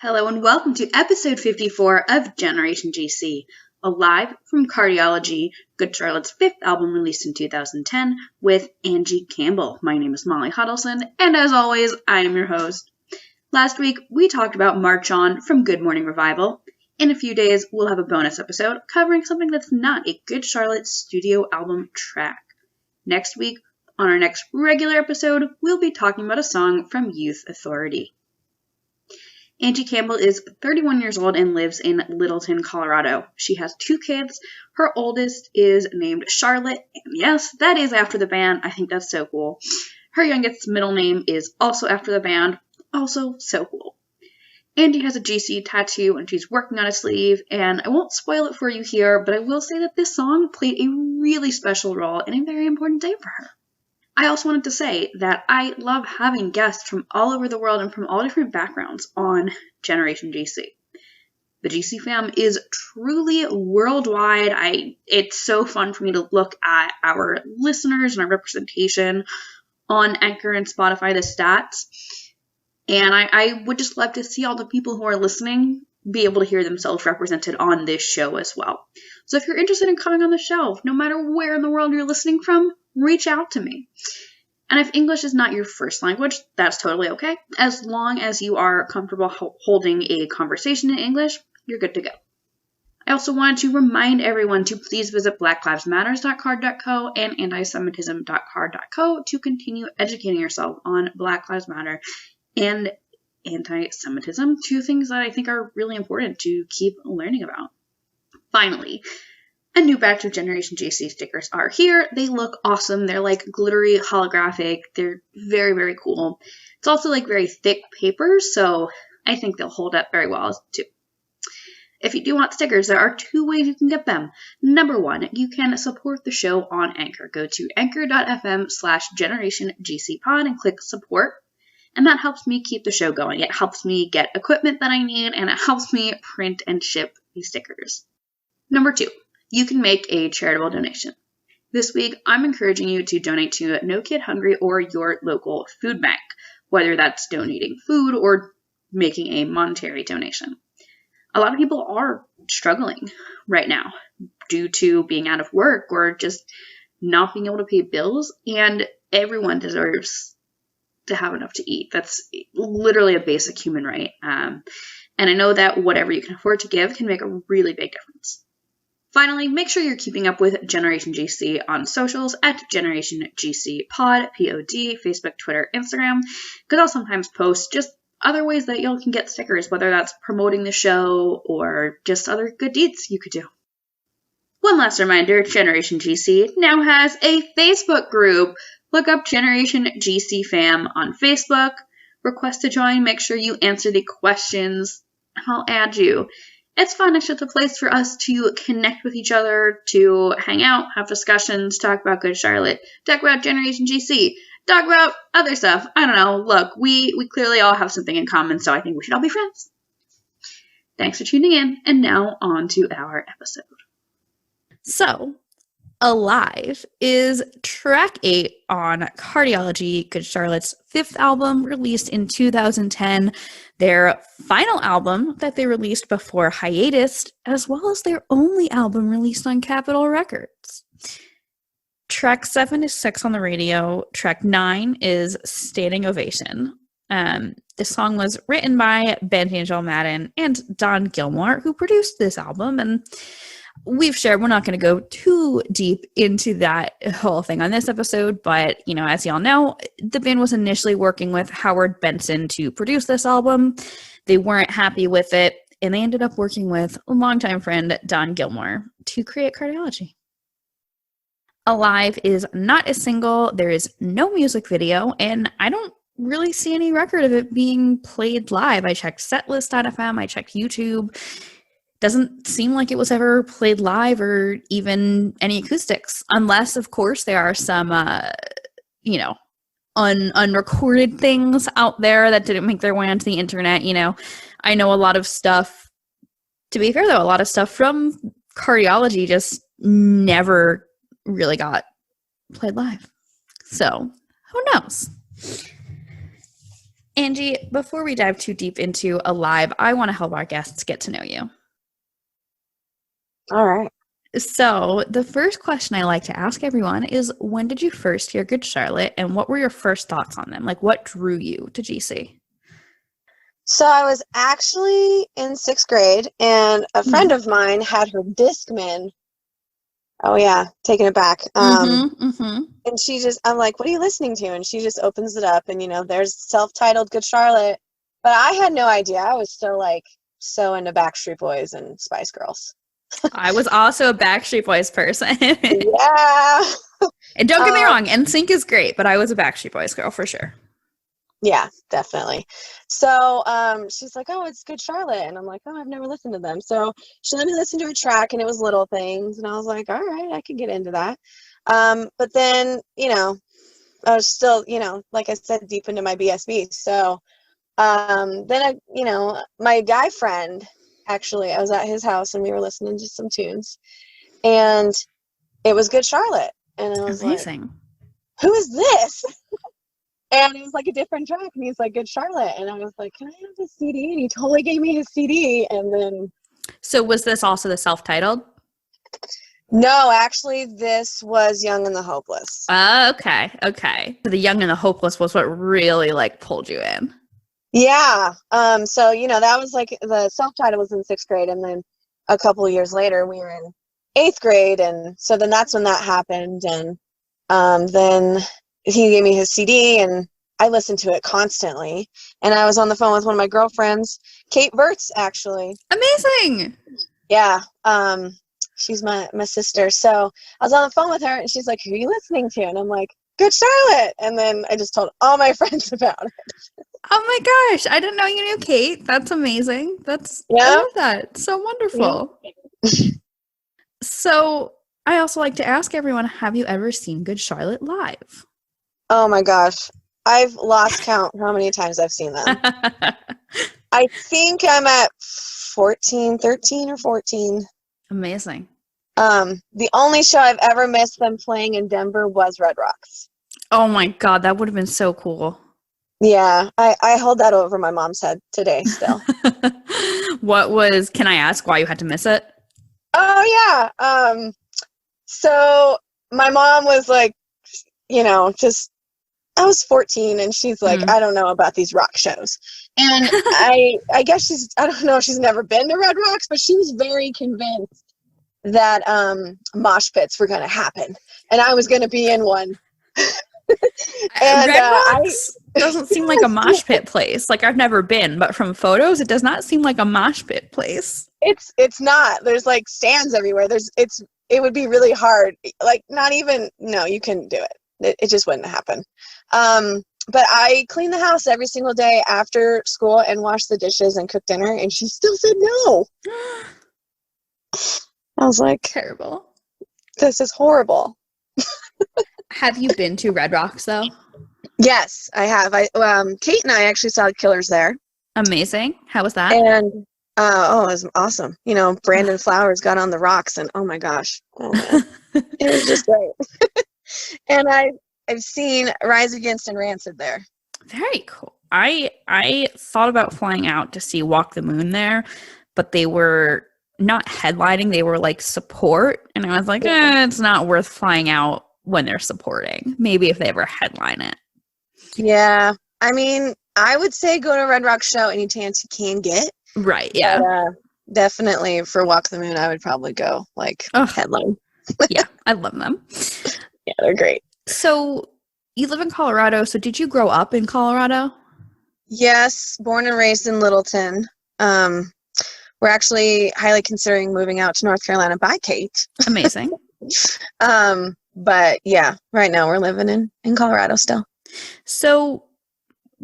Hello and welcome to episode 54 of Generation GC, live from Cardiology, Good Charlotte's fifth album released in 2010 with Angie Campbell. My name is Molly Hudelson, and as always, I am your host. Last week, we talked about March On from Good Morning Revival. In a few days, we'll have a bonus episode covering something that's not a Good Charlotte studio album track. Next week, on our next regular episode, we'll be talking about a song from Youth Authority. Angie Campbell is 31 years old and lives in Littleton, Colorado. She has 2 kids. Her oldest is named Charlotte, and yes, that is after the band. I think that's so cool. Her youngest's middle name is also after the band. Also so cool. Angie has a GC tattoo and she's working on a sleeve, and I won't spoil it for you here, but I will say that this song played a really special role in a very important day for her. I also wanted to say that I love having guests from all over the world and from all different backgrounds on Generation GC. The GC fam is truly worldwide. It's so fun for me to look at our listeners and our representation on Anchor and Spotify, the stats. And I would just love to see all the people who are listening be able to hear themselves represented on this show as well. So if you're interested in coming on the show, no matter where in the world you're listening from, reach out to me. And if English is not your first language, that's totally okay. As long as you are comfortable holding a conversation in English, you're good to go. I also wanted to remind everyone to please visit blacklivesmatters.card.co and antisemitism.card.co to continue educating yourself on Black Lives Matter and anti-Semitism, 2 things that I think are really important to keep learning about. Finally, a new batch of Generation GC stickers are here. They look awesome. They're like glittery, holographic. They're very, very cool. It's also like very thick paper, so I think they'll hold up very well too. If you do want stickers, there are 2 ways you can get them. Number 1, you can support the show on Anchor. Go to anchor.fm/generationgcpod and click support. And that helps me keep the show going. It helps me get equipment that I need, and it helps me print and ship these stickers. Number 2, you can make a charitable donation. This week, I'm encouraging you to donate to No Kid Hungry or your local food bank, whether that's donating food or making a monetary donation. A lot of people are struggling right now due to being out of work or just not being able to pay bills, and everyone deserves to have enough to eat. That's literally a basic human right. And I know that whatever you can afford to give can make a really big difference. Finally, make sure you're keeping up with Generation GC on socials at Generation GC Pod, P-O-D, Facebook, Twitter, Instagram, because I'll sometimes post just other ways that y'all can get stickers, whether that's promoting the show or just other good deeds you could do. One last reminder, Generation GC now has a Facebook group. Look up Generation GC Fam on Facebook, request to join, make sure you answer the questions, and I'll add you. It's fun. It's just a place for us to connect with each other, to hang out, have discussions, talk about Good Charlotte, talk about Generation GC, talk about other stuff. I don't know. Look, we clearly all have something in common, so I think we should all be friends. Thanks for tuning in, and now on to our episode. So, Alive is track 8 on Cardiology, Good Charlotte's 5th album released in 2010, their final album that they released before hiatus, as well as their only album released on Capitol Records. Track 7 is Sex on the Radio. Track 9 is Standing Ovation. This song was written by Benji, Madden, and Don Gilmore, who produced this album, and we've shared, we're not going to go too deep into that whole thing on this episode, but, as y'all know, the band was initially working with Howard Benson to produce this album. They weren't happy with it, and they ended up working with a longtime friend, Don Gilmore, to create Cardiology. Alive is not a single, there is no music video, and I don't really see any record of it being played live. I checked setlist.fm, I checked YouTube. Doesn't seem like it was ever played live or even any acoustics, unless, of course, there are some, unrecorded things out there that didn't make their way onto the internet. I know a lot of stuff, to be fair, though, a lot of stuff from Cardiology just never really got played live. So, who knows? Angie, before we dive too deep into Alive, I want to help our guests get to know you. All right. So the first question I like to ask everyone is, when did you first hear Good Charlotte, and what were your first thoughts on them? Like, what drew you to GC? So I was actually in 6th grade, and a friend of mine had her Discman. Oh yeah, taking it back. And I'm like, what are you listening to? And she just opens it up, and there's self-titled Good Charlotte. But I had no idea. I was still so into Backstreet Boys and Spice Girls. I was also a Backstreet Boys person. Yeah. And don't get me wrong, NSYNC is great, but I was a Backstreet Boys girl for sure. Yeah, definitely. So she's like, oh, it's Good Charlotte. And I'm like, oh, I've never listened to them. So she let me listen to a track, and it was Little Things. And I was like, all right, I can get into that. But then, I was still, like I said, deep into my BSB. So then my guy friend, actually, I was at his house, and we were listening to some tunes. And it was Good Charlotte. And I was amazing. Like, who is this? And it was like a different track, and he's like, Good Charlotte. And I was like, can I have this CD? And he totally gave me his CD. And then. So was this also the self-titled? No, actually, this was Young and the Hopeless. Okay. So the Young and the Hopeless was what really pulled you in. Yeah. So, that was the self-titled was in 6th grade. And then a couple of years later, we were in 8th grade. And so then that's when that happened. And then he gave me his CD, and I listened to it constantly. And I was on the phone with one of my girlfriends, Kate Burtz, actually. Amazing. Yeah. She's my sister. So I was on the phone with her, and she's like, who are you listening to? And I'm like, Good Charlotte. And then I just told all my friends about it. Oh my gosh. I didn't know you knew Kate. That's amazing. I love that. So wonderful. Yeah. So I also like to ask everyone, have you ever seen Good Charlotte live? Oh my gosh. I've lost count how many times I've seen them. I think I'm at 13 or 14. Amazing. The only show I've ever missed them playing in Denver was Red Rocks. Oh my God, that would have been so cool. Yeah, I hold that over my mom's head today still. Can I ask why you had to miss it? Oh yeah. So my mom was like, I was 14, and she's like, I don't know about these rock shows. And I guess I don't know if she's never been to Red Rocks, but she was very convinced that mosh pits were going to happen, and I was going to be in one. And Red Rocks doesn't seem like a mosh pit place. I've never been, but from photos, it does not seem like a mosh pit place. It's not. There's stands everywhere. It would be really hard. No, you couldn't do it. It just wouldn't happen. But I cleaned the house every single day after school and washed the dishes and cooked dinner, and she still said no. I was like, terrible. This is horrible. Have you been to Red Rocks though? Yes, I have. Kate and I actually saw the Killers there. Amazing. How was that? And it was awesome. Brandon Flowers got on the rocks, and oh my gosh, it was just great. And I've seen Rise Against and Rancid there. Very cool. I thought about flying out to see Walk the Moon there, but they were not headlining. They were support. And I was like, it's not worth flying out when they're supporting. Maybe if they ever headline it. Yeah. I mean, I would say go to a Red Rock show any chance you can get. Right. Yeah. But, definitely for Walk the Moon, I would probably go headline. Yeah. I love them. Yeah, they're great. So you live in Colorado. So did you grow up in Colorado? Yes, born and raised in Littleton. We're actually highly considering moving out to North Carolina by Kate. Amazing. But yeah, right now we're living in Colorado still. So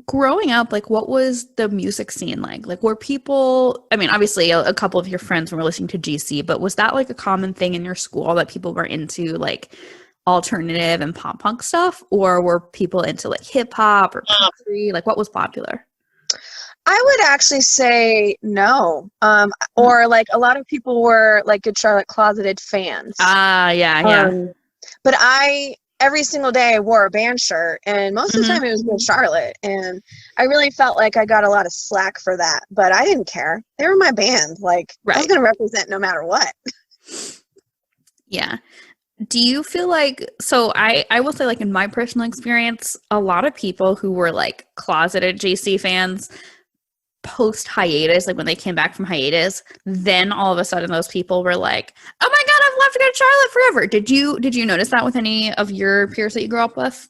growing up, what was the music scene like? Were people, I mean, obviously a couple of your friends were listening to GC, but was that a common thing in your school that people were into alternative and pop punk stuff, or were people into hip hop or country? What was popular? I would actually say no. Or a lot of people were Good Charlotte closeted fans. Yeah. But every single day I wore a band shirt, and most of the time it was Good Charlotte, and I really felt like I got a lot of slack for that, but I didn't care. They were my band. Like, I was going to represent no matter what. Yeah. Do you feel like, so I will say, like, in my personal experience, a lot of people who were like closeted JC fans post hiatus, like when they came back from hiatus, then all of a sudden those people were like, oh my God, I've loved Good Charlotte forever. Did you notice that with any of your peers that you grew up with?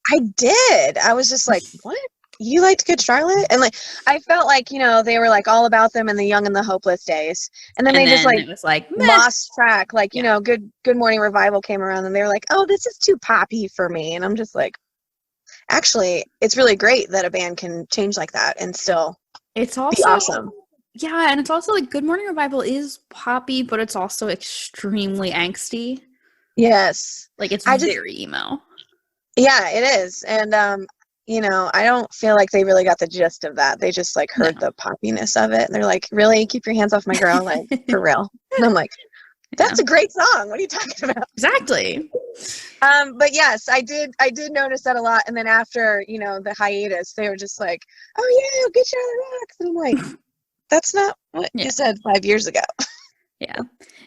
I did. I was just like, what? You liked Good Charlotte? And like, I felt like, you know, they were like all about them in the Young and the Hopeless days. And then they just like, it was like lost track. Like, you know, Good Morning Revival came around and they were like, oh, this is too poppy for me. And I'm just like, actually, it's really great that a band can change like that and still it's also be awesome. Yeah, and it's also like Good Morning Revival is poppy, but it's also extremely angsty. Yes. Like, it's very emo. Yeah, it is. And, you know, I don't feel like they really got the gist of that. They just like heard the poppiness of it. And they're like, really? Keep your hands off my girl? Like, for real? And I'm like, that's a great song. What are you talking about? Exactly. But yes, I did notice that a lot. And then after, you know, the hiatus, they were just like, oh yeah, Good Charlotte rocks. And I'm like, that's not what you said 5 years ago. Yeah.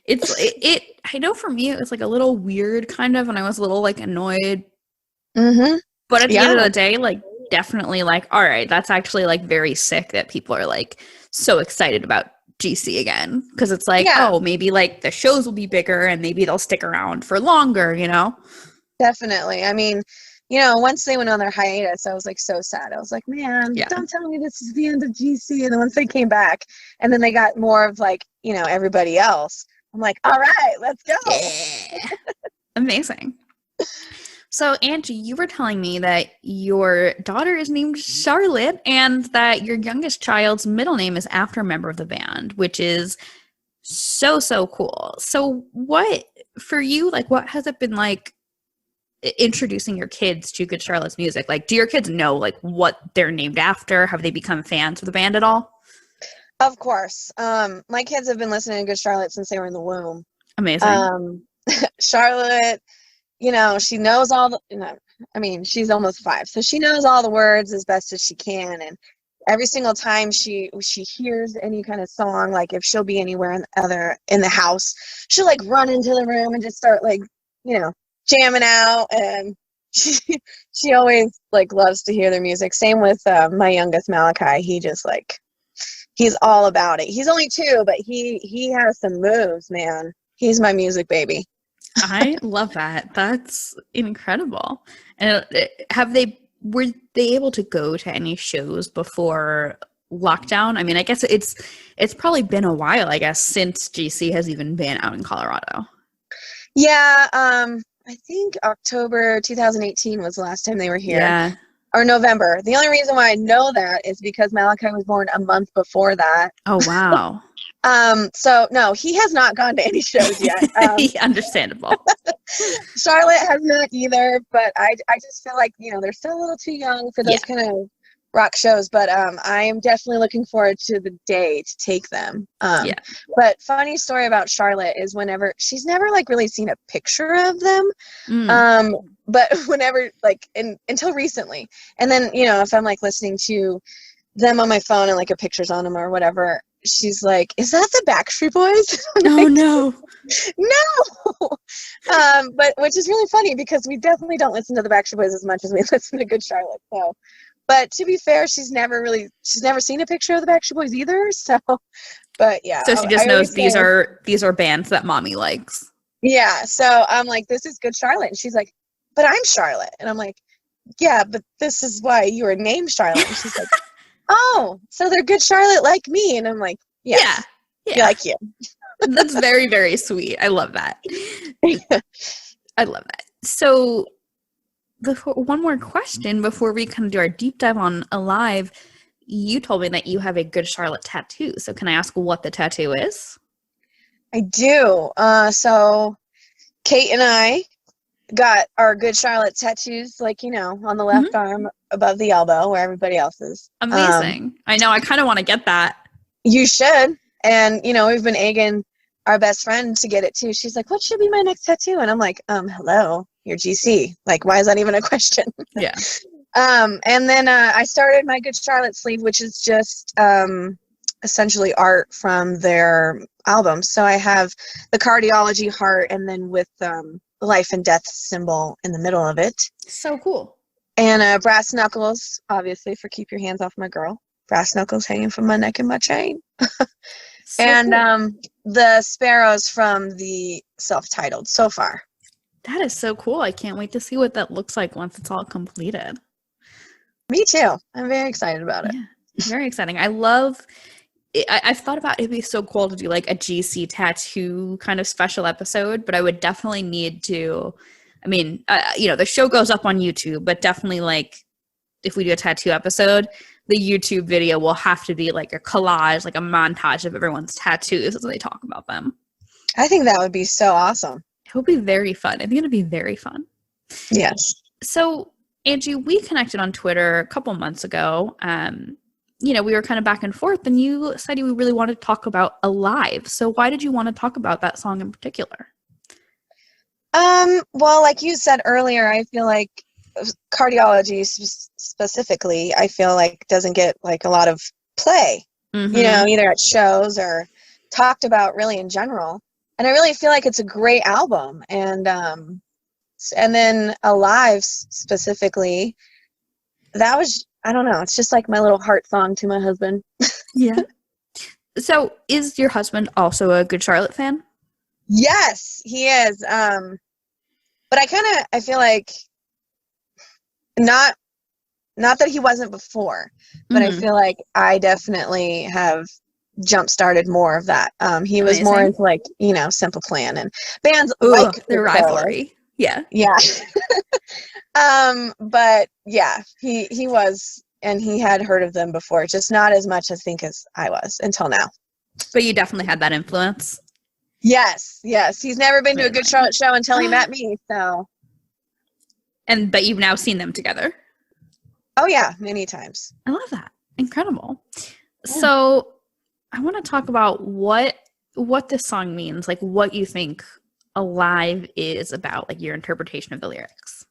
It I know for me it was like a little weird kind of, and I was a little like annoyed. But at the end of the day, like, definitely like, all right, that's actually like very sick that people are like so excited about GC again, because it's like, oh, maybe like the shows will be bigger and maybe they'll stick around for longer, you know? Definitely. I mean, you know, once they went on their hiatus, I was like so sad. I was like, man, don't tell me this is the end of GC. And then once they came back and then they got more of like, you know, everybody else, I'm like, all right, let's go. Yeah. Amazing. So, Angie, you were telling me that your daughter is named Charlotte and that your youngest child's middle name is after a member of the band, which is so, so cool. So what, for you, like, what has it been like introducing your kids to Good Charlotte's music? Like, do your kids know, like, what they're named after? Have they become fans of the band at all? Of course. My kids have been listening to Good Charlotte since they were in the womb. Amazing. Charlotte, you know, she knows all the, you know, I mean, she's almost 5, so she knows all the words as best as she can. And every single time she hears any kind of song, like if she'll be anywhere in the house, she'll like run into the room and just start like, you know, jamming out. And she always like loves to hear their music. Same with my youngest Malachi. He just like, he's all about it. He's only 2, but he has some moves, man. He's my music baby. I love that. That's incredible. And were they able to go to any shows before lockdown? I mean, I guess it's probably been a while, I guess, since GC has even been out in Colorado. Yeah, I think October 2018 was the last time they were here. Yeah. Or November. The only reason why I know that is because Malachi was born a month before that. Oh, wow. So no, he has not gone to any shows yet. Understandable. Charlotte has not either, but I just feel like, you know, they're still a little too young for those kind of rock shows, but I am definitely looking forward to the day to take them. But funny story about Charlotte is whenever she's never like really seen a picture of them. But whenever like until recently, and then, you know, if I'm like listening to them on my phone and like a picture's on them or whatever, she's like, is that the Backstreet Boys? Oh, no. No. But which is really funny because we definitely don't listen to the Backstreet Boys as much as we listen to Good Charlotte. So, but to be fair, she's never seen a picture of the Backstreet Boys either. So, but yeah. So she just knows these are bands that mommy likes. Yeah. So I'm like, this is Good Charlotte. And she's like, but I'm Charlotte. And I'm like, yeah, but this is why you were named Charlotte. And she's like, oh, so they're Good Charlotte like me. And I'm like, yeah. Like you. That's very, very sweet. I love that. I love that. So one more question before we kind of do our deep dive on Alive. You told me that you have a Good Charlotte tattoo. So can I ask what the tattoo is? I do. So Kate and I got our Good Charlotte tattoos, like, you know, on the left arm above the elbow where everybody else is. Amazing. I know. I kind of want to get that. You should. And, you know, we've been egging our best friend to get it too. She's like, what should be my next tattoo? And I'm like, hello. your GC. Like, why is that even a question? Yeah. And then I started my Good Charlotte sleeve, which is just essentially art from their albums. So I have the Cardiology heart, and then with the life and death symbol in the middle of it. So cool. And brass knuckles, obviously, for keep your hands off my girl. Brass knuckles hanging from my neck and my chain. So and cool. The sparrows from the self-titled so far. That is so cool. I can't wait to see what that looks like once it's all completed. Me too. I'm very excited about it. Yeah, very exciting. I love it. I've thought about it'd be so cool to do like a GC tattoo kind of special episode, but I would definitely need to, I mean, the show goes up on YouTube, but definitely like if we do a tattoo episode, the YouTube video will have to be like a collage, like a montage of everyone's tattoos as they talk about them. I think that would be so awesome. It would be very fun. I think it'd be very fun. Yes. So, Angie, we connected on Twitter a couple months ago. We were kind of back and forth, and you said you really wanted to talk about Alive. So why did you want to talk about that song in particular? Well, like you said earlier, I feel like Cardiology specifically, I feel like doesn't get like a lot of play, either at shows or talked about really in general. And I really feel like it's a great album. And then Alive specifically, that was, I don't know, it's just like my little heart song to my husband. Yeah. So is your husband also a Good Charlotte fan? Yes, he is. But I feel like not that he wasn't before, but I feel like I definitely have jump-started more of that. He was Amazing. more into like, Simple Plan and bands Ooh, like the rivalry. Yeah. Yeah. But yeah, he was, and he had heard of them before, just not as much I think as I was until now. But you definitely had that influence. Yes. He's never been to a Good Charlotte show until he met me, so. But you've now seen them together. Oh yeah, many times. I love that. Incredible. Yeah. So I want to talk about what this song means, like what you think Alive is about, like your interpretation of the lyrics.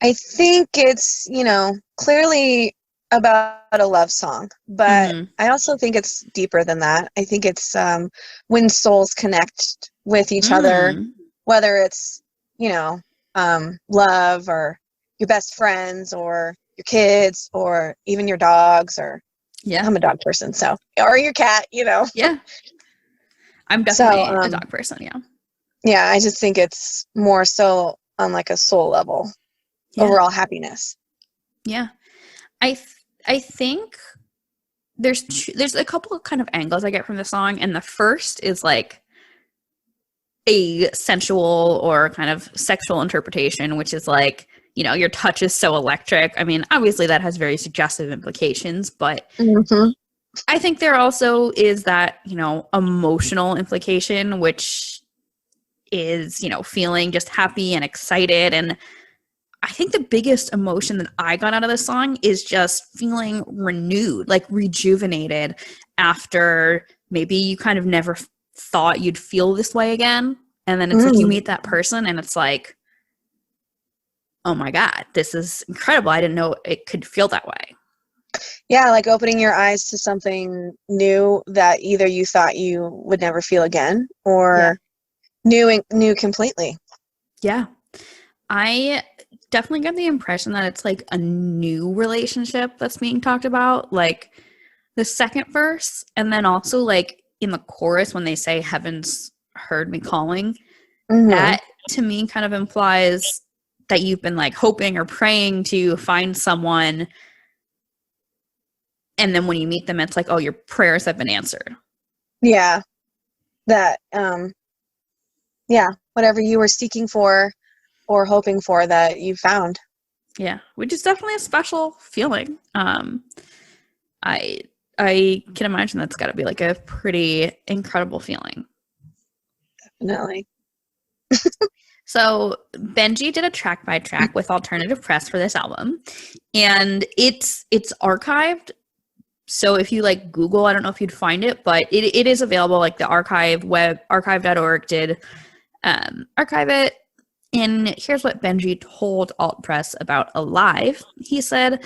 I think it's, clearly about a love song, but I also think it's deeper than that. I think it's when souls connect with each other, whether it's, love or your best friends or your kids or even your dogs, or I'm a dog person, so, or your cat, Yeah. I'm definitely a dog person, yeah. Yeah, I just think it's more so on like a soul level, overall happiness. Yeah. I think there's a couple of kind of angles I get from the song, and the first is like a sensual or kind of sexual interpretation, which is like, your touch is so electric. I mean, obviously that has very suggestive implications, but I think there also is that, emotional implication, which is, feeling just happy and excited. And I think the biggest emotion that I got out of this song is just feeling renewed, like rejuvenated after maybe you kind of never thought you'd feel this way again. And then it's like you meet that person and it's like, oh my God, this is incredible. I didn't know it could feel that way. Yeah, like opening your eyes to something new that either you thought you would never feel again or new completely. Yeah. I definitely get the impression that it's like a new relationship that's being talked about, like the second verse, and then also like in the chorus when they say heaven's heard me calling, that to me kind of implies that you've been like hoping or praying to find someone, and then when you meet them it's like, oh, your prayers have been answered. Yeah, that whatever you were seeking for or hoping for, that you found. Yeah, which is definitely a special feeling. I can imagine that's got to be like a pretty incredible feeling. Definitely. So Benji did a track by track with alternative press for this album, and it's archived. So if you like Google, I don't know if you'd find it, but it is available. Like the archive.org did archive it. And here's what Benji told Alt Press about Alive. He said,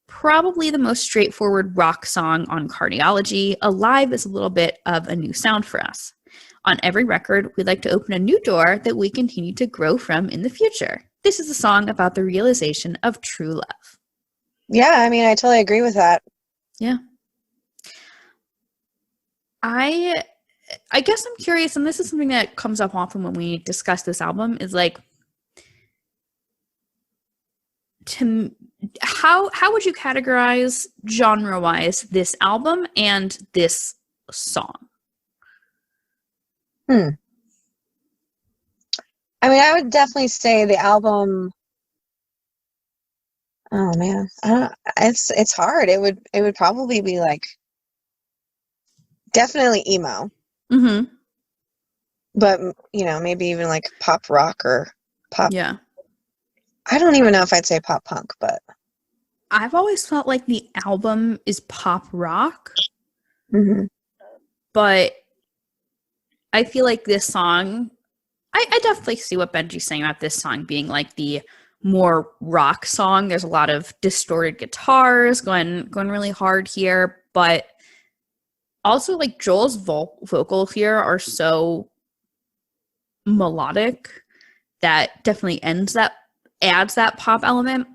probably the most straightforward rock song on Cardiology, Alive is a little bit of a new sound for us. On every record, we'd like to open a new door that we continue to grow from in the future. This is a song about the realization of true love. Yeah, I mean, I totally agree with that. Yeah. I guess I'm curious, and this is something that comes up often when we discuss this album, is like, how would you categorize genre-wise this album and this song? I mean, I would definitely say the album. Oh man, it's hard. It would probably be like definitely emo. Mm-hmm. But maybe even like pop rock or pop. Yeah. I don't even know if I'd say pop punk, but I've always felt like the album is pop rock. Mm-hmm. But I feel like this song, I definitely see what Benji's saying about this song being like the more rock song. There's a lot of distorted guitars going really hard here, but also like Joel's vocals here are so melodic that definitely adds that pop element.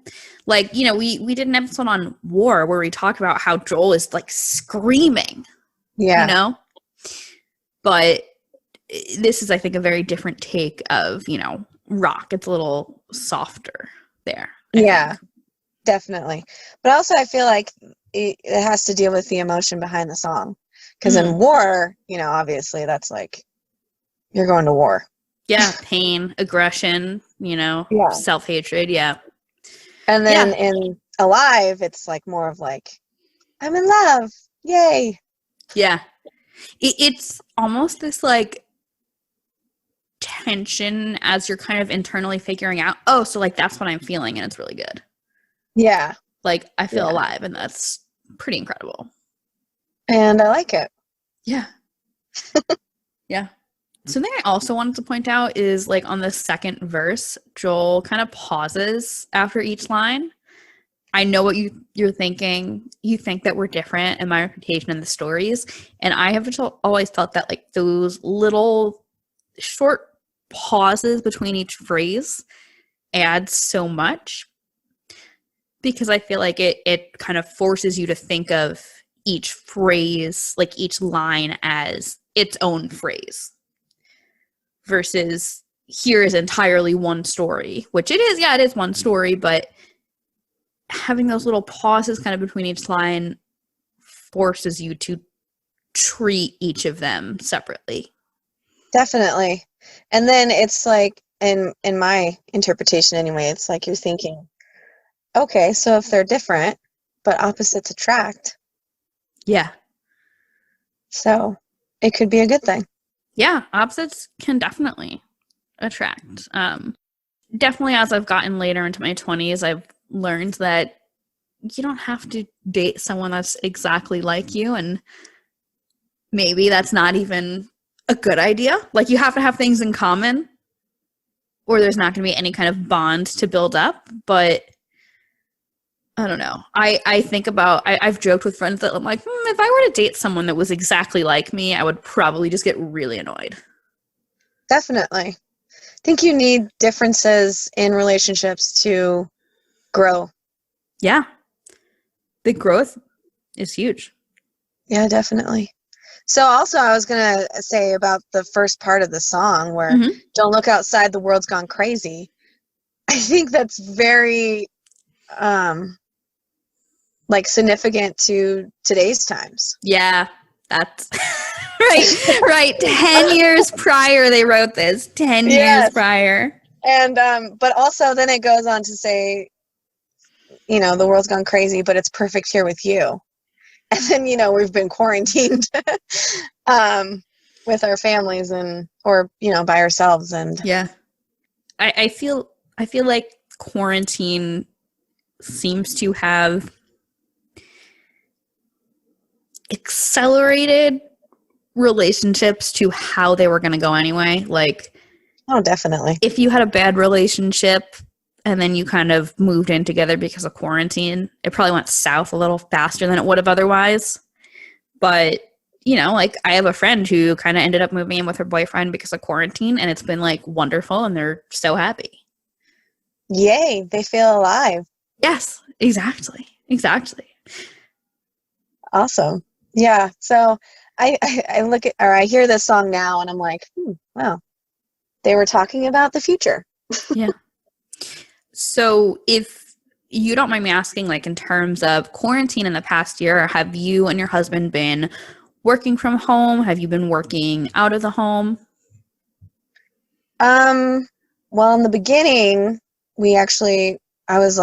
Like, we did an episode on War where we talked about how Joel is like screaming. Yeah. But this is, I think, a very different take of, rock. It's a little softer there. I think. Definitely. But also I feel like it has to deal with the emotion behind the song. Because in War, obviously that's like you're going to war. Yeah, pain, aggression, self-hatred, yeah. And then in Alive, it's like more of like, I'm in love, yay. Yeah. It's almost this like tension as you're kind of internally figuring out, oh, so like that's what I'm feeling and it's really good. Yeah. Like I feel alive and that's pretty incredible. And I like it. Yeah. Yeah. Something I also wanted to point out is like on the second verse, Joel kind of pauses after each line. I know what you're thinking. You think that we're different in my reputation and the stories. And I have always felt that like those little short pauses between each phrase add so much, because I feel like it kind of forces you to think of each phrase, like each line as its own phrase. Versus here is entirely one story, which it is. Yeah, it is one story, but having those little pauses kind of between each line forces you to treat each of them separately. Definitely. And then it's like, in my interpretation anyway, it's like you're thinking, okay, so if they're different, but opposites attract. Yeah. So it could be a good thing. Yeah, opposites can definitely attract. Definitely as I've gotten later into my 20s, I've learned that you don't have to date someone that's exactly like you, and maybe that's not even a good idea. Like you have to have things in common or there's not going to be any kind of bond to build up. But I don't know. I think about, I've joked with friends that I'm like, if I were to date someone that was exactly like me, I would probably just get really annoyed. Definitely. I think you need differences in relationships to grow. Yeah. The growth is huge. Yeah, definitely. So also I was going to say about the first part of the song where don't look outside, the world's gone crazy. I think that's very like significant to today's times. Yeah, that's right. 10 years prior they wrote this. 10 years prior. And but also then it goes on to say, the world's gone crazy, but it's perfect here with you. And then, we've been quarantined with our families or by ourselves. And yeah, I feel like quarantine seems to have accelerated relationships to how they were going to go anyway. Like Oh, definitely. If you had a bad relationship and then you kind of moved in together because of quarantine, it probably went south a little faster than it would have otherwise. But, you know, like I have a friend who kind of ended up moving in with her boyfriend because of quarantine, and it's been like wonderful and they're so happy. Yay, they feel alive. Yes, exactly. Exactly. Awesome. Yeah. So I look at, or I hear this song now and I'm like, wow, they were talking about the future. Yeah. So if you don't mind me asking, like in terms of quarantine in the past year, have you and your husband been working from home? Have you been working out of the home? Well, in the beginning, I was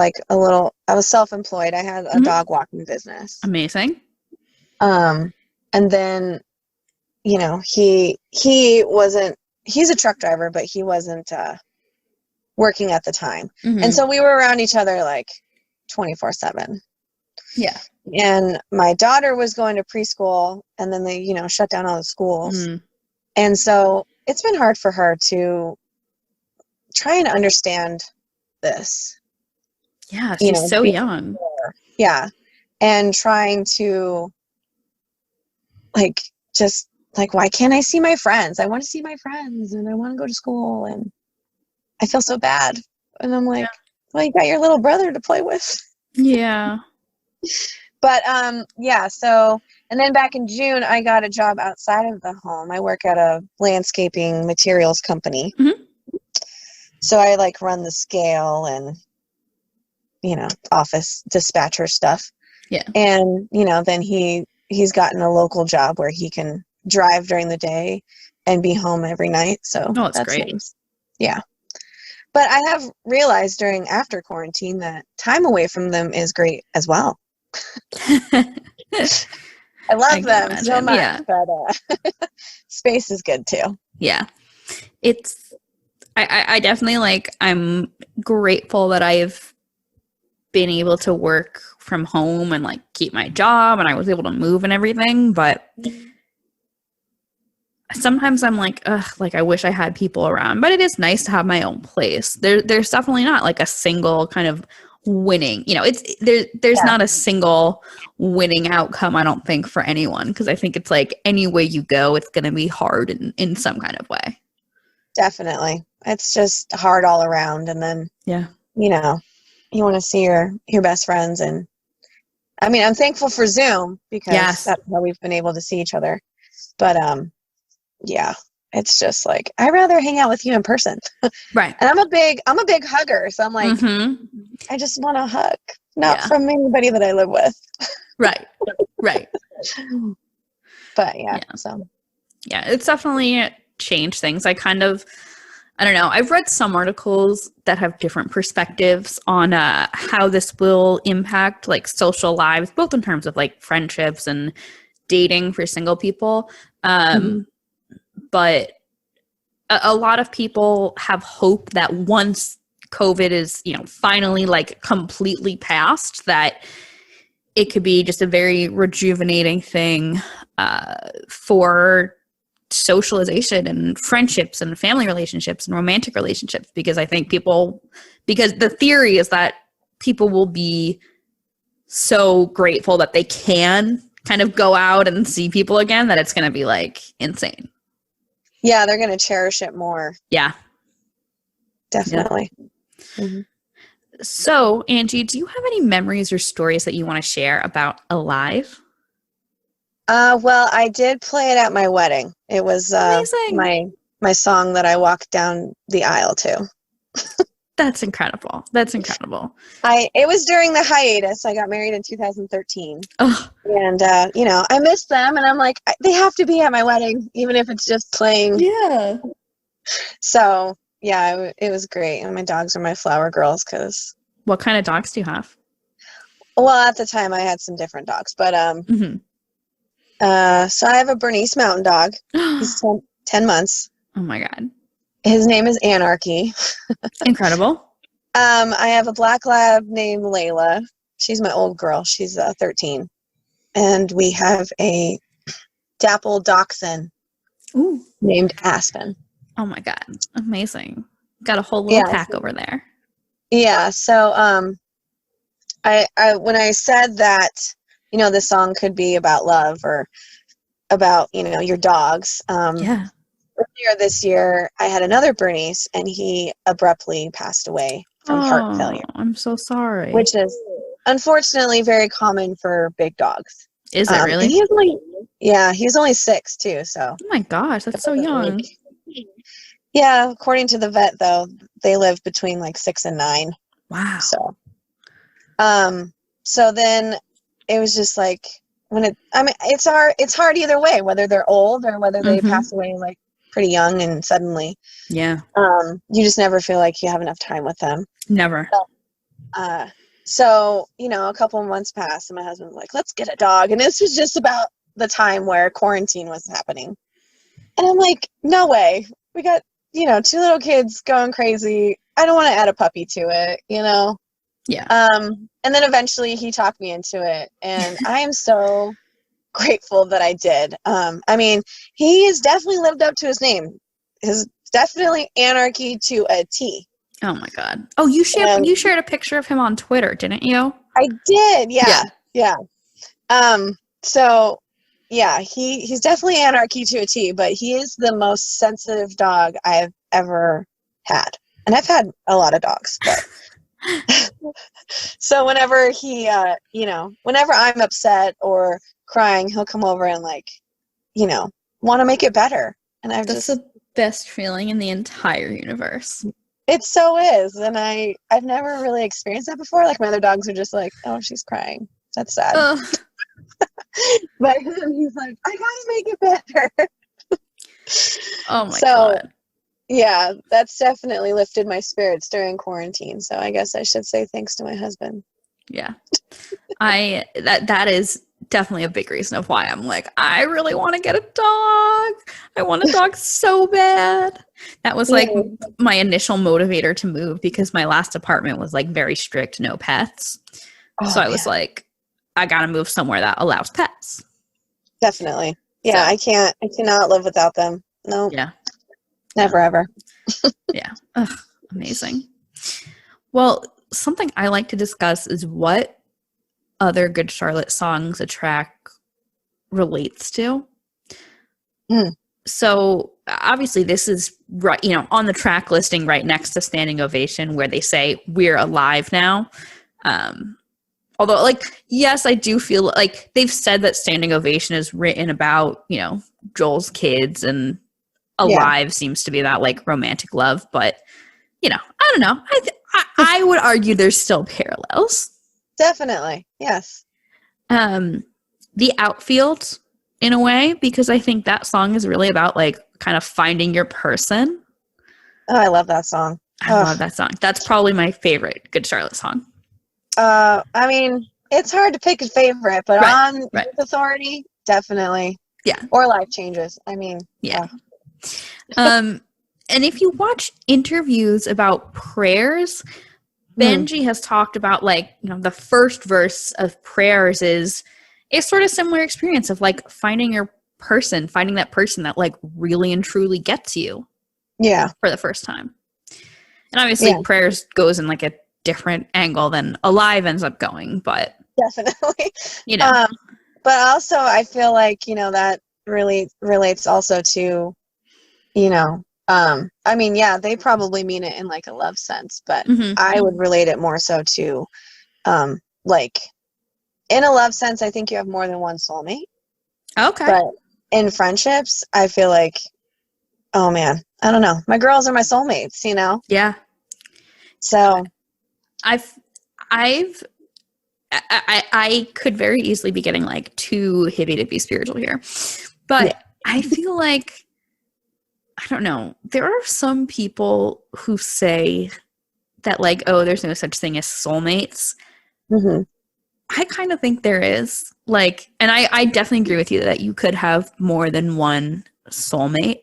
self-employed. I had a dog walking business. Amazing. And then, you know, he's a truck driver, but he wasn't, working at the time. And so we were around each other like 24/7. Yeah. And my daughter was going to preschool, and then they, you know, shut down all the schools. And so it's been hard for her to try and understand this. Yeah, she's so young. Yeah. And trying to why can't I see my friends? I want to see my friends and I want to go to school and I feel so bad. And I'm like, well, you got your little brother to play with. Yeah. But so, and then back in June, I got a job outside of the home. I work at a landscaping materials company. So I like run the scale and, you know, office dispatcher stuff. Yeah. And, you know, then he's gotten a local job where he can drive during the day and be home every night. So that's great. Nice. Yeah. But I have realized after quarantine that time away from them is great as well. I love them so much, but space is good too. Yeah. I definitely I'm grateful that I've been able to work from home and like keep my job and I was able to move and everything, but sometimes I'm like, ugh, like I wish I had people around, but it is nice to have my own place. There's definitely not like a single kind of winning, you know, there's not a single winning outcome, I don't think, for anyone, because I think it's like any way you go, it's going to be hard in some kind of way. Definitely. It's just hard all around. And then, you know, you want to see your best friends. And I mean, I'm thankful for Zoom because that's how we've been able to see each other. But, yeah, it's just like, I'd rather hang out with you in person. Right. And I'm a big hugger. So I'm like, I just want a hug, not from anybody that I live with. Right. Right. But so. Yeah, it's definitely changed things. I don't know. I've read some articles that have different perspectives on how this will impact like social lives, both in terms of like friendships and dating for single people. But a lot of people have hope that once COVID is, you know, finally like completely past, that it could be just a very rejuvenating thing for socialization and friendships and family relationships and romantic relationships, because I think because the theory is that people will be so grateful that they can kind of go out and see people again, that it's going to be like insane. Yeah, they're going to cherish it more. Yeah. Definitely. Yeah. So, Angie, do you have any memories or stories that you want to share about Alive? Well, I did play it at my wedding. It was my song that I walked down the aisle to. That's incredible. That's incredible. It was during the hiatus. I got married in 2013. Oh. And, you know, I miss them. And I'm like, they have to be at my wedding, even if it's just playing. Yeah. So, yeah, it was great. And my dogs are my flower girls. What kind of dogs do you have? Well, at the time, I had some different dogs. But so I have a Bernese Mountain Dog. He's 10 months. Oh, my God. His name is Anarchy. Incredible. I have a black lab named Layla. She's my old girl. She's 13. And we have a dapple dachshund named Aspen. Oh my God. Amazing. Got a whole little pack over there. Yeah. So, I when I said that, the song could be about love or about, your dogs. Yeah. Earlier this year, I had another Bernese, and he abruptly passed away from heart failure. I'm so sorry. Which is unfortunately very common for big dogs. Is it really? And he was only 6 too. So. Oh my gosh, that's so young. Yeah, according to the vet, though, they live between like 6 and 9. Wow. So. So then it was just like it's hard either way, whether they're old or whether they pass away like pretty young and suddenly. Yeah. You just never feel like you have enough time with them. Never. So, a couple of months passed and my husband was like, let's get a dog. And this was just about the time where quarantine was happening. And I'm like, no way. We got, 2 little kids going crazy. I don't want to add a puppy to it, Yeah. And then eventually he talked me into it. And I am so grateful that I did. He has definitely lived up to his name. His definitely Anarchy to a T. Oh my God. Oh, you shared a picture of him on Twitter, didn't you? I did. Yeah. So yeah, he's definitely Anarchy to a T, but he is the most sensitive dog I've ever had. And I've had a lot of dogs, but so whenever whenever I'm upset or crying, he'll come over and want to make it better. And That's the best feeling in the entire universe. It so is. And I've never really experienced that before. Like my other dogs are just like, oh, she's crying. That's sad. But he's like, I gotta make it better. Oh my God. Yeah, that's definitely lifted my spirits during quarantine. So I guess I should say thanks to my husband. Yeah. That is definitely a big reason of why I'm like, I really want to get a dog. I want a dog so bad. That was like my initial motivator to move because my last apartment was like very strict, no pets. So I was like, I got to move somewhere that allows pets. Definitely. Yeah, so, I cannot live without them. No. Yeah. Never ever. Yeah. Ugh, amazing. Well, something I like to discuss is what other Good Charlotte songs a track relates to. So obviously this is right, on the track listing right next to Standing Ovation where they say we're alive now. Although yes, I do feel like they've said that Standing Ovation is written about, Joel's kids and alive seems to be about romantic love, but I don't know. I would argue there's still parallels. Definitely. Yes. The Outfield in a way, because I think that song is really about kind of finding your person. Oh, I love that song. I love that song. That's probably my favorite Good Charlotte song. It's hard to pick a favorite, but on Youth Authority, definitely. Yeah. Or Life Changes. Yeah. And if you watch interviews about prayers, Benji has talked about the first verse of prayers is a sort of similar experience of finding your person, finding that person that really and truly gets you. Yeah. For the first time. And obviously prayers goes in a different angle than Alive ends up going, but definitely. But also I feel that really relates also to, they probably mean it in a love sense, but I would relate it more so to, in a love sense, I think you have more than one soulmate. Okay. But in friendships, I feel oh man, I don't know. My girls are my soulmates, Yeah. So I could very easily be getting too hippie to be spiritual here, but I feel I don't know. There are some people who say that there's no such thing as soulmates. I kind of think there is and I definitely agree with you that you could have more than one soulmate,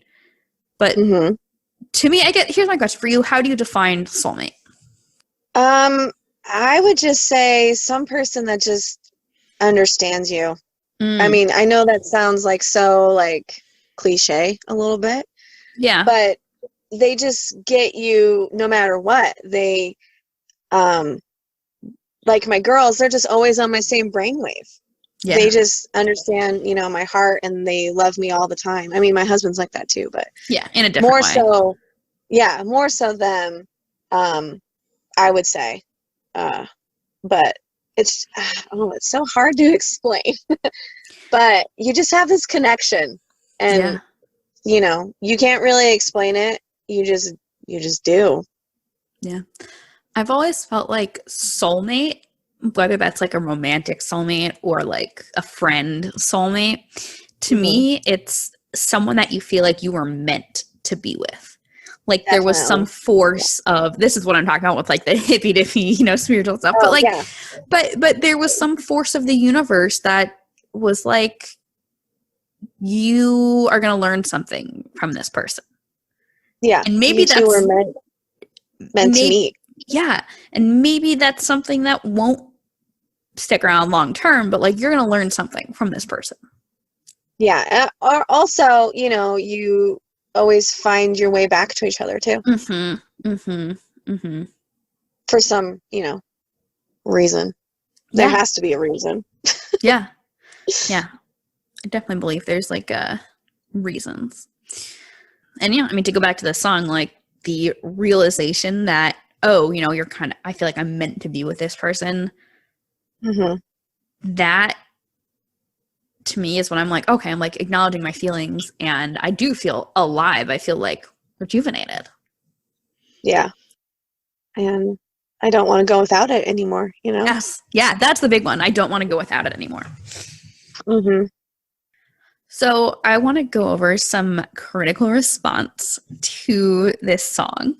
but to me, here's my question for you. How do you define soulmate? I would just say some person that just understands you. I know that sounds so cliche a little bit. Yeah. But they just get you no matter what. They, like my girls, they're just always on my same brainwave. Yeah. They just understand, you know, my heart, and they love me all the time. I mean, my husband's like that too, but yeah, in a different more way. so, yeah, more so them, I would say. But it's so hard to explain. But you just have this connection, and you know, you can't really explain it. You just do. Yeah. I've always felt like soulmate, whether that's like a romantic soulmate or like a friend soulmate, to me, it's someone that you feel like you were meant to be with. Like there was some force of, this is what I'm talking about with like the hippy dippy, you know, spiritual stuff. But like, but there was some force of the universe that was like, you are going to learn something from this person. Yeah. And maybe you two were meant to meet. Yeah. And maybe that's something that won't stick around long term, but like you're going to learn something from this person. Yeah. Or also, you know, you always find your way back to each other too. For some, you know, reason. There has to be a reason. Yeah. I definitely believe there's like reasons. And yeah, I mean, to go back to the song, like the realization that, oh, you know, you're kind of, I feel like I'm meant to be with this person. That to me is when I'm like, okay, I'm like acknowledging my feelings, and I do feel alive. I feel like rejuvenated. Yeah. And I don't want to go without it anymore, you know? Yes. Yeah, that's the big one. I don't want to go without it anymore. So I want to go over some critical response to this song.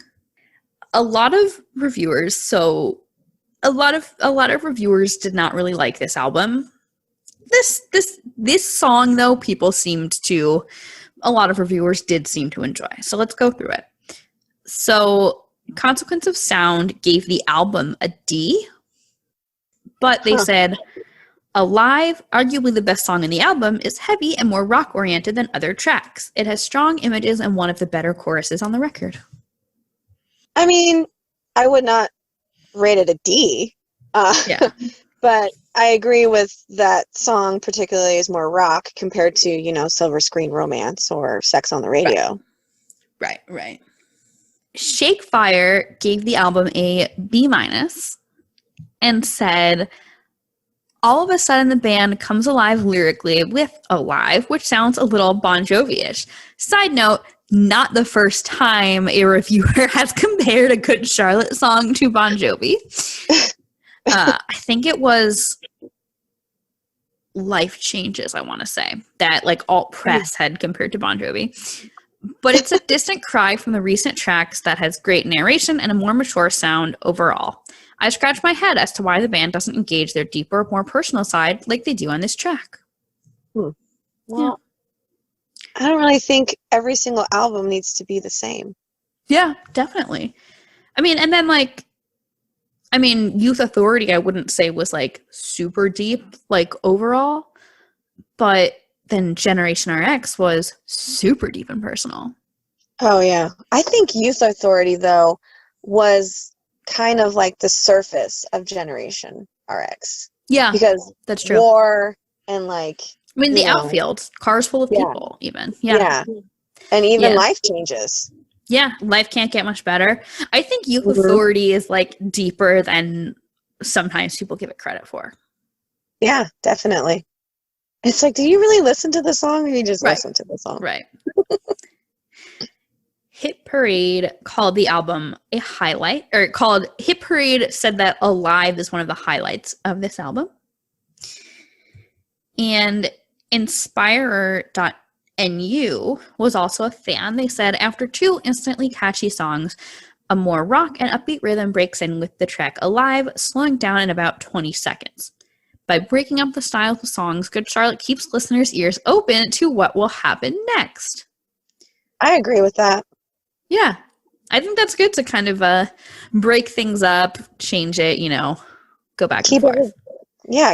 A lot of reviewers, a lot of reviewers did not really like this album. This song, though, a lot of reviewers did seem to enjoy. So let's go through it. So Consequence of Sound gave the album a D, but they said, Alive, arguably the best song in the album, is heavy and more rock-oriented than other tracks. It has strong images and one of the better choruses on the record. I mean, I would not rate it a D. But I agree with that song particularly is more rock compared to, you know, Silver Screen Romance or Sex on the Radio. Right. Shake Fire gave the album a B- and said, all of a sudden the band comes alive lyrically with Alive, which sounds a little Bon Jovi-ish. Side note, not the first time a reviewer has compared a Good Charlotte song to Bon Jovi. I think it was Life Changes, I want to say, that like alt press had compared to Bon Jovi. But it's a distant cry from the recent tracks that has great narration and a more mature sound overall. I scratch my head as to why the band doesn't engage their deeper, more personal side like they do on this track. Well, I don't really think every single album needs to be the same. Yeah, definitely. I mean, and then like, Youth Authority, I wouldn't say was like super deep, like overall, but then Generation RX was super deep and personal. Oh, yeah. I think Youth Authority, though, was kind of like the surface of Generation RX. Yeah, because that's true. War and like, the outfield, cars full of people, even. Yeah. And even Life Changes. Yeah, life can't get much better. I think Youth Authority is like deeper than sometimes people give it credit for. Yeah, definitely. It's like, do you really listen to the song, or you just listen to the song? Right. Hit Parade called the album a highlight, Hit Parade said that Alive is one of the highlights of this album. And Inspirer.nu was also a fan. They said, after two instantly catchy songs, a more rock and upbeat rhythm breaks in with the track Alive, slowing down in about 20 seconds. By breaking up the style of the songs, Good Charlotte keeps listeners' ears open to what will happen next. I agree with that. Yeah. I think that's good to kind of break things up, change it, go back and forth.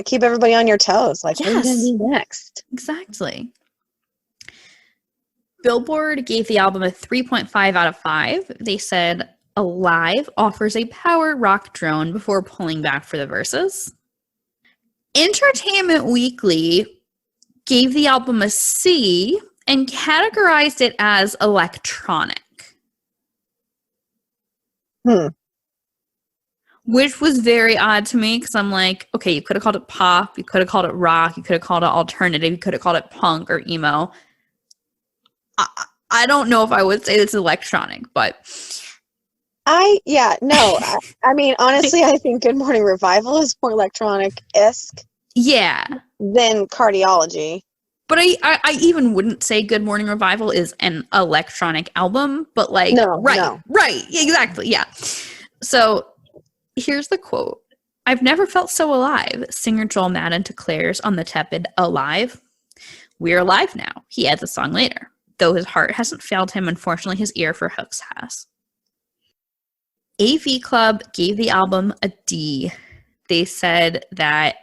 Keep everybody on your toes. Like, what are you going to do next? Exactly. Billboard gave the album a 3.5 out of 5. They said Alive offers a power rock drone before pulling back for the verses. Entertainment Weekly gave the album a C and categorized it as electronic. Which was very odd to me because I'm like, okay, you could have called it pop, you could have called it rock, you could have called it alternative, you could have called it punk or emo. I don't know if I would say it's electronic, but I mean, honestly, I think Good Morning Revival is more electronic-esque yeah. than Cardiology. But I even wouldn't say Good Morning Revival is an electronic album, but like, right, exactly, yeah. So here's the quote. "I've never felt so alive," singer Joel Madden declares on the tepid Alive. "We're alive now," he adds a song later. Though his heart hasn't failed him, unfortunately his ear for hooks has. AV Club gave the album a D. They said that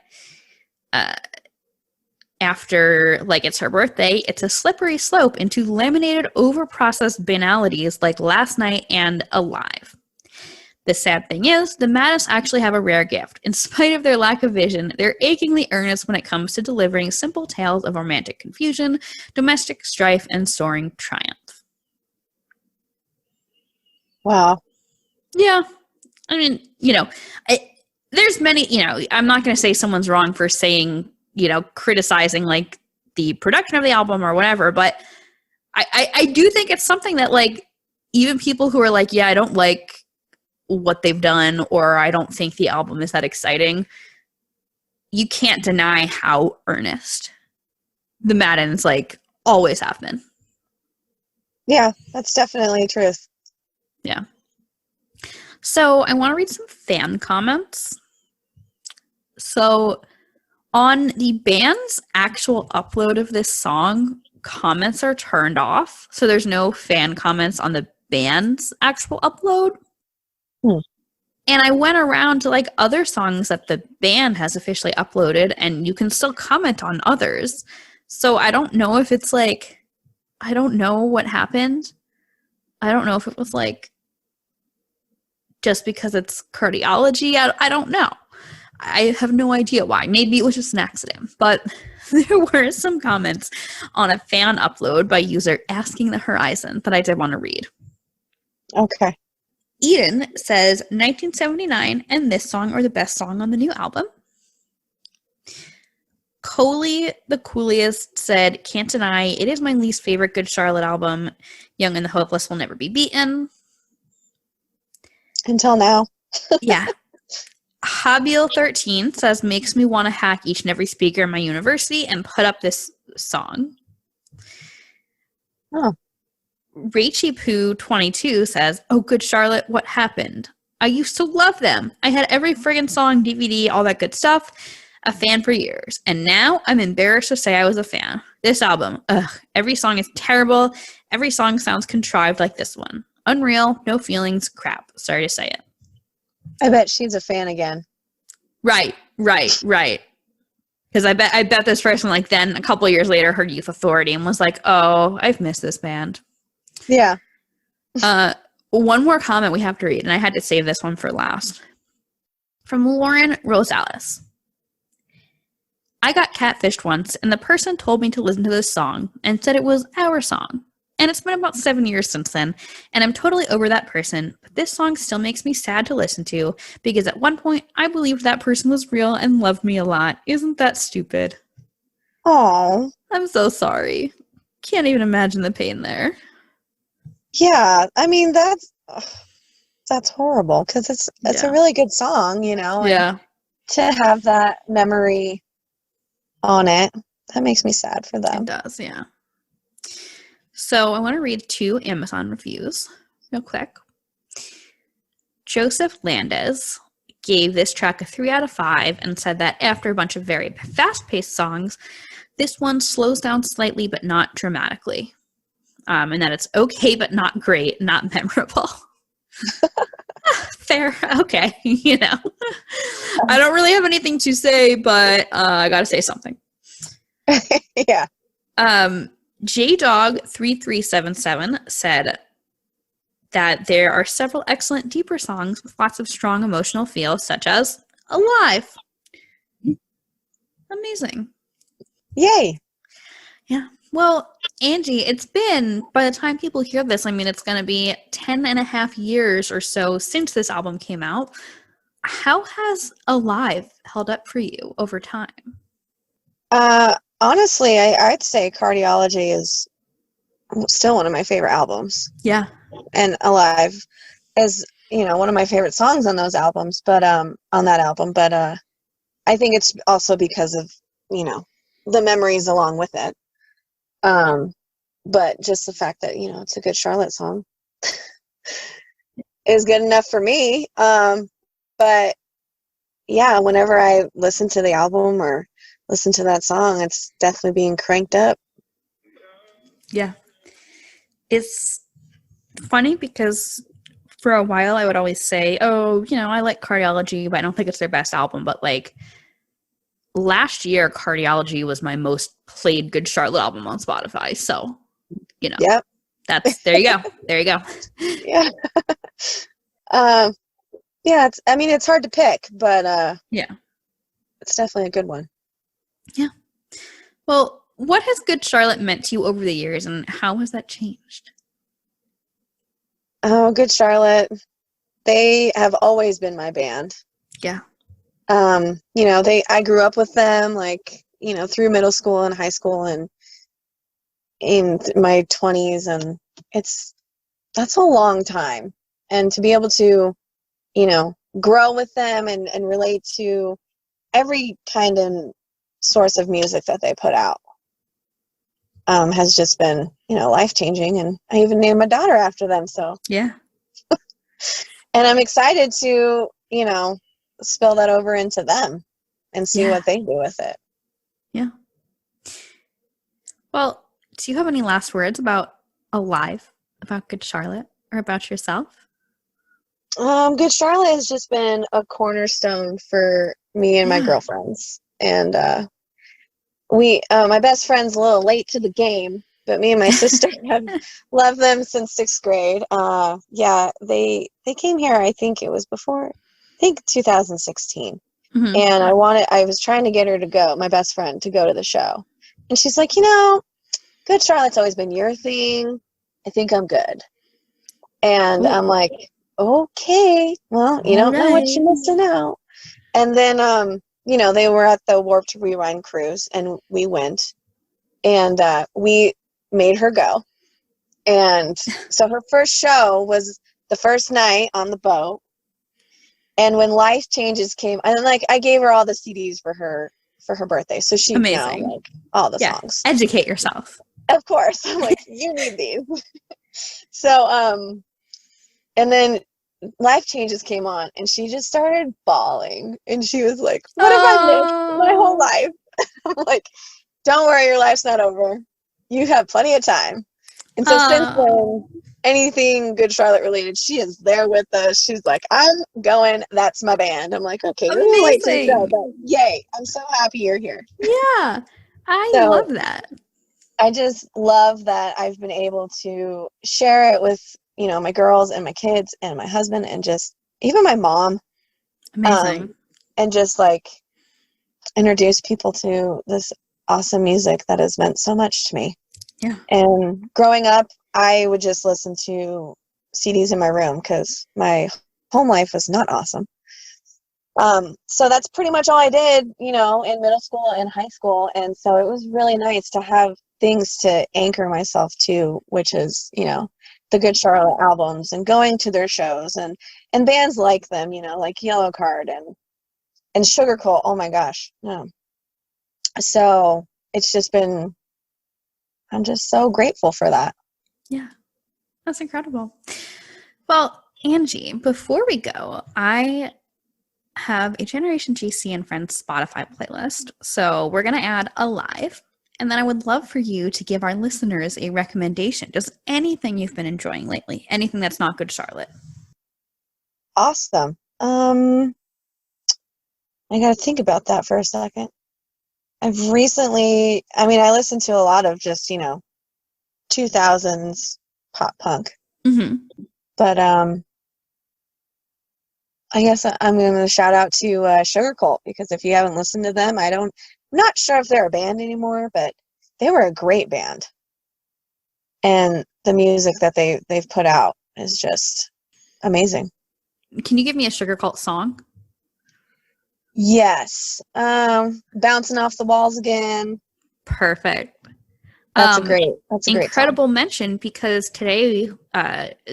after Like It's Her Birthday, it's a slippery slope into laminated, overprocessed banalities like Last Night and Alive. The sad thing is, the Maddens actually have a rare gift. In spite of their lack of vision, they're achingly earnest when it comes to delivering simple tales of romantic confusion, domestic strife, and soaring triumph. Wow. Yeah. I mean, there's many, I'm not going to say someone's wrong for saying, criticizing like the production of the album or whatever, but I do think it's something that like even people who are like, yeah, I don't like what they've done or I don't think the album is that exciting, you can't deny how earnest the Maddens like always have been. Yeah, that's definitely truth. Yeah. So I want to read some fan comments. So on the band's actual upload of this song, comments are turned off. So there's no fan comments on the band's actual upload. And I went around to like other songs that the band has officially uploaded and you can still comment on others. So I don't know if it's like, I don't know what happened. I don't know if it was like just because it's Cardiology. I don't know. I have no idea why. Maybe it was just an accident. But there were some comments on a fan upload by user Asking the Horizon that I did want to read. Okay. Eden says 1979 and this song are the best song on the new album. Coley the Coolest said, "Can't deny, it is my least favorite Good Charlotte album. Young and the Hopeless will never be beaten." Until now. Yeah. Habil13 says, "Makes me want to hack each and every speaker in my university and put up this song." Oh. Rachy Poo 22 says, "Oh, Good Charlotte, what happened? I used to love them. I had every friggin' song, DVD, all that good stuff. A fan for years. And now I'm embarrassed to say I was a fan. This album, every song is terrible. Every song sounds contrived like this one. Unreal, no feelings, crap. Sorry to say it." I bet she's a fan again. Right. Because I bet this person, like, then a couple years later heard Youth Authority and was like, "Oh, I've missed this band." Yeah. One more comment we have to read, and I had to save this one for last. From Lauren Rosales. "I got catfished once, and the person told me to listen to this song and said it was our song. And it's been about 7 years since then, and I'm totally over that person, but this song still makes me sad to listen to, because at one point, I believed that person was real and loved me a lot. Isn't that stupid?" Oh. I'm so sorry. Can't even imagine the pain there. Yeah, I mean, that's horrible, because it's a really good song, Yeah. To have that memory on it, that makes me sad for them. It does, yeah. So I want to read 2 Amazon reviews real quick. Joseph Landez gave this track a 3 out of 5 and said that after a bunch of very fast-paced songs, this one slows down slightly but not dramatically. And that it's okay but not great, not memorable. Fair. Okay. I don't really have anything to say, but I gotta say something. Yeah. JDog3377 said that there are several excellent deeper songs with lots of strong emotional feel, such as Alive. Amazing. Yay. Yeah. Well, Angie, it's been, by the time people hear this, I mean, it's going to be 10 and a half years or so since this album came out. How has Alive held up for you over time? Honestly, I'd say Cardiology is still one of my favorite albums. Yeah. And Alive is, one of my favorite songs on those albums, but on that album. But I think it's also because of, the memories along with it. But just the fact that, it's a Good Charlotte song is good enough for me. But yeah, whenever I listen to the album or listen to that song, it's definitely being cranked up. Yeah. It's funny because for a while I would always say, oh, I like Cardiology, but I don't think it's their best album. But like last year, Cardiology was my most played Good Charlotte album on Spotify. So, Yep. There you go. There you go. Yeah. Yeah, it's hard to pick, but yeah, it's definitely a good one. Yeah. Well, what has Good Charlotte meant to you over the years, and how has that changed? Oh, Good Charlotte, they have always been my band. Yeah. I grew up with them, through middle school and high school and in my 20s, and that's a long time. And to be able to, grow with them and relate to every kind of source of music that they put out has just been, life-changing. And I even named my daughter after them. So yeah. And I'm excited to, spill that over into them and see what they do with it. Yeah. Well, do you have any last words about Alive, about Good Charlotte, or about yourself? Good Charlotte has just been a cornerstone for me and my girlfriends. And my best friend's a little late to the game, but me and my sister have loved them since 6th grade. They came here, I think 2016. Mm-hmm. And I was trying to get her to go, my best friend, to go to the show. And she's like, Good Charlotte's always been your thing. I think I'm good. And I'm like, okay, well, you don't know what you're missing out. And then, they were at the Warped Rewind cruise, and we went, and we made her go. And so her first show was the first night on the boat. And when Life Changes came, and I gave her all the CDs for her birthday, so she know all the songs. Educate yourself. Of course, I'm like, you need these. So, and then Life Changes came on, and she just started bawling, and she was like, "What have I missed my whole life?" I'm like, "Don't worry, your life's not over. You have plenty of time." And so since then, anything Good Charlotte related, she is there with us. She's like, I'm going. That's my band. I'm like, okay, you're late to the show, but yay. I'm so happy you're here. Yeah, I love that. I just love that I've been able to share it with, my girls and my kids and my husband and just even my mom. Amazing. And just introduce people to this awesome music that has meant so much to me. Yeah. And growing up, I would just listen to CDs in my room because my home life was not awesome. So that's pretty much all I did, in middle school and high school. And so it was really nice to have things to anchor myself to, which is, the Good Charlotte albums and going to their shows and bands like them, like Yellow Card and Sugarcoat. Oh my gosh. No. So it's just been, I'm just so grateful for that. Yeah, that's incredible. Well, Angie, before we go, I have a Generation GC and Friends Spotify playlist. So we're going to add Alive. And then I would love for you to give our listeners a recommendation. Just anything you've been enjoying lately. Anything that's not Good Charlotte. Awesome. I got to think about that for a second. I've recently, I listen to a lot of just, 2000s pop punk. Mm-hmm. But I guess I'm going to shout out to Sugar Cult, because if you haven't listened to them, I'm not sure if they're a band anymore, but they were a great band. And the music that they've put out is just amazing. Can you give me a Sugar Cult song? Yes. Bouncing Off the Walls Again. Perfect. That's a great incredible song. mention, because today,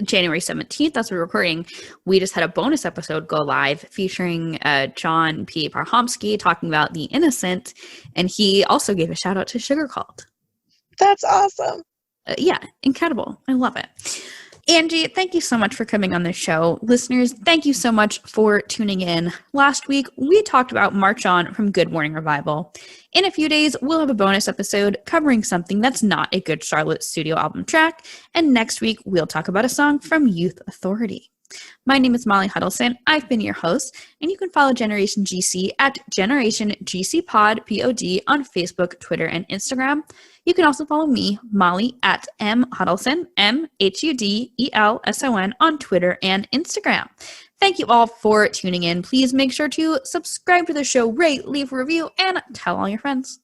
January 17th, as we're recording, we just had a bonus episode go live featuring John P. Parhomsky talking about The Innocent, and he also gave a shout out to Sugar Cult. That's awesome. Yeah, incredible. I love it. Angie, thank you so much for coming on the show. Listeners, thank you so much for tuning in. Last week, we talked about March On from Good Morning Revival. In a few days, we'll have a bonus episode covering something that's not a Good Charlotte studio album track. And next week, we'll talk about a song from Youth Authority. My name is Molly Hudelson. I've been your host, and you can follow Generation GC at Generation GC Pod, POD, on Facebook, Twitter, and Instagram. You can also follow me, Molly, at mhudelson, MHUDELSON, on Twitter and Instagram. Thank you all for tuning in. Please make sure to subscribe to the show, rate, leave a review, and tell all your friends.